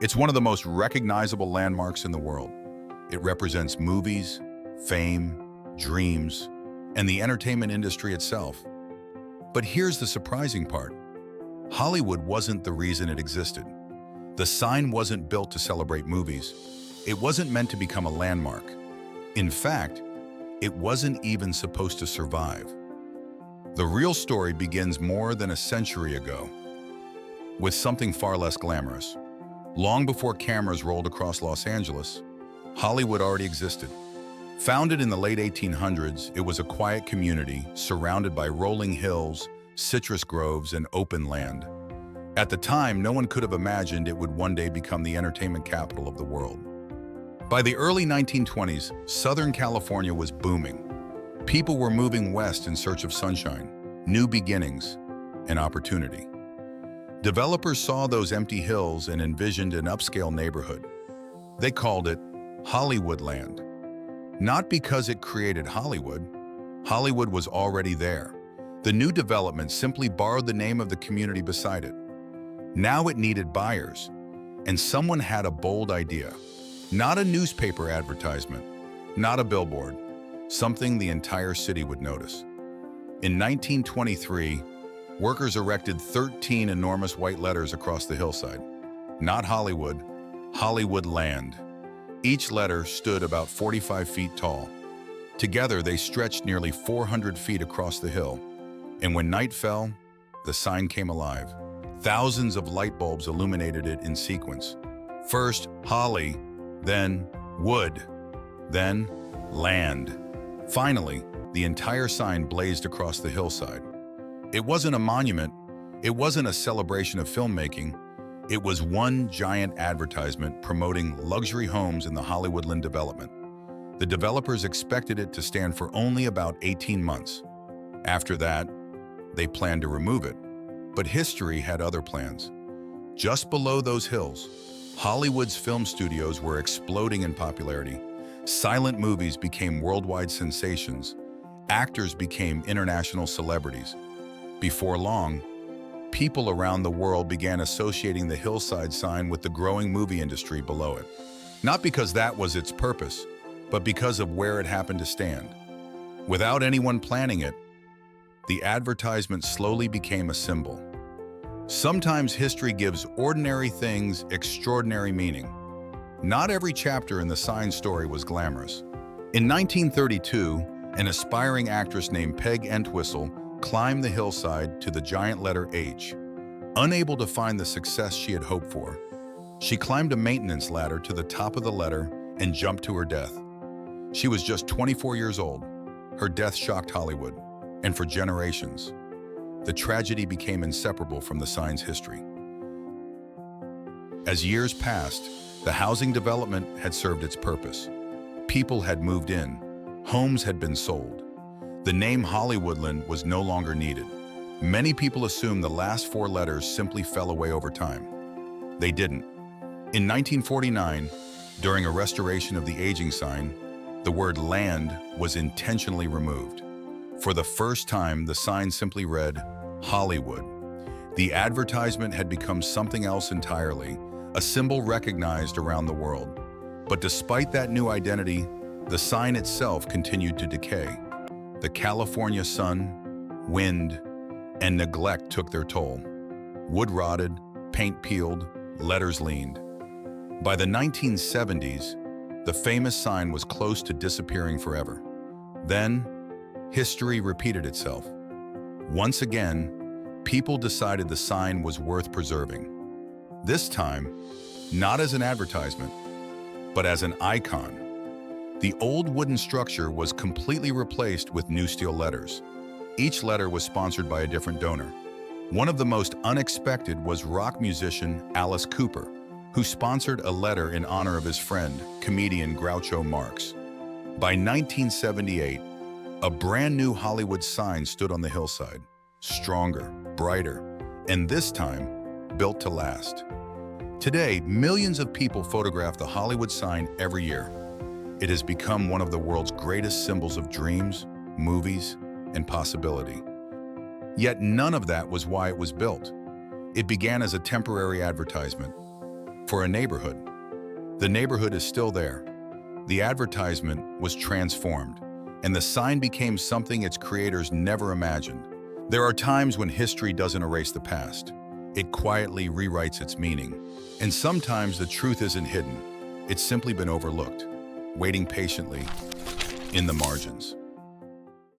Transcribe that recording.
It's one of the most recognizable landmarks in the world. It represents movies, fame, dreams, and the entertainment industry itself. But here's the surprising part. Hollywood wasn't the reason it existed. The sign wasn't built to celebrate movies. It wasn't meant to become a landmark. In fact, it wasn't even supposed to survive. The real story begins more than a century ago, with something far less glamorous. Long before cameras rolled across Los Angeles, Hollywood already existed. Founded in the late 1800s, it was a quiet community surrounded by rolling hills, citrus groves, and open land. At the time, no one could have imagined it would one day become the entertainment capital of the world. By the early 1920s, Southern California was booming. People were moving west in search of sunshine, new beginnings, and opportunity. Developers saw those empty hills and envisioned an upscale neighborhood. They called it Hollywoodland. Not because it created Hollywood. Hollywood was already there. The new development simply borrowed the name of the community beside it. Now it needed buyers, and someone had a bold idea. Not a newspaper advertisement, not a billboard, something the entire city would notice. In 1923, workers erected 13 enormous white letters across the hillside. Not Hollywood, Hollywoodland. Each letter stood about 45 feet tall. Together, they stretched nearly 400 feet across the hill. And when night fell, the sign came alive. Thousands of light bulbs illuminated it in sequence. First, Holly, then wood, then land. Finally, the entire sign blazed across the hillside. It wasn't a monument. It wasn't a celebration of filmmaking. It was one giant advertisement promoting luxury homes in the Hollywoodland development. The developers expected it to stand for only about 18 months. After that, they planned to remove it. But history had other plans. Just below those hills, Hollywood's film studios were exploding in popularity. Silent movies became worldwide sensations. Actors became international celebrities. Before long, people around the world began associating the hillside sign with the growing movie industry below it. Not because that was its purpose, but because of where it happened to stand. Without anyone planning it, the advertisement slowly became a symbol. Sometimes history gives ordinary things extraordinary meaning. Not every chapter in the sign story was glamorous. In 1932, an aspiring actress named Peg Entwistle climbed the hillside to the giant letter H. Unable to find the success she had hoped for, she climbed a maintenance ladder to the top of the letter and jumped to her death. She was just 24 years old. Her death shocked Hollywood, and for generations, the tragedy became inseparable from the sign's history. As years passed, the housing development had served its purpose. People had moved in, homes had been sold. The name Hollywoodland was no longer needed. Many people assumed the last four letters simply fell away over time. They didn't. In 1949, during a restoration of the aging sign, the word land was intentionally removed. For the first time, the sign simply read, Hollywood. The advertisement had become something else entirely, a symbol recognized around the world. But despite that new identity, the sign itself continued to decay. The California sun, wind, and neglect took their toll. Wood rotted, paint peeled, letters leaned. By the 1970s, the famous sign was close to disappearing forever. Then, history repeated itself. Once again, people decided the sign was worth preserving. This time, not as an advertisement, but as an icon. The old wooden structure was completely replaced with new steel letters. Each letter was sponsored by a different donor. One of the most unexpected was rock musician Alice Cooper, who sponsored a letter in honor of his friend, comedian Groucho Marx. By 1978, a brand new Hollywood sign stood on the hillside, stronger, brighter, and this time, built to last. Today, millions of people photograph the Hollywood sign every year. It has become one of the world's greatest symbols of dreams, movies, and possibility. Yet none of that was why it was built. It began as a temporary advertisement. for a neighborhood. The neighborhood is still there. The advertisement was transformed, and the sign became something its creators never imagined. There are times when history doesn't erase the past. It quietly rewrites its meaning. And sometimes the truth isn't hidden. It's simply been overlooked, waiting patiently in the margins.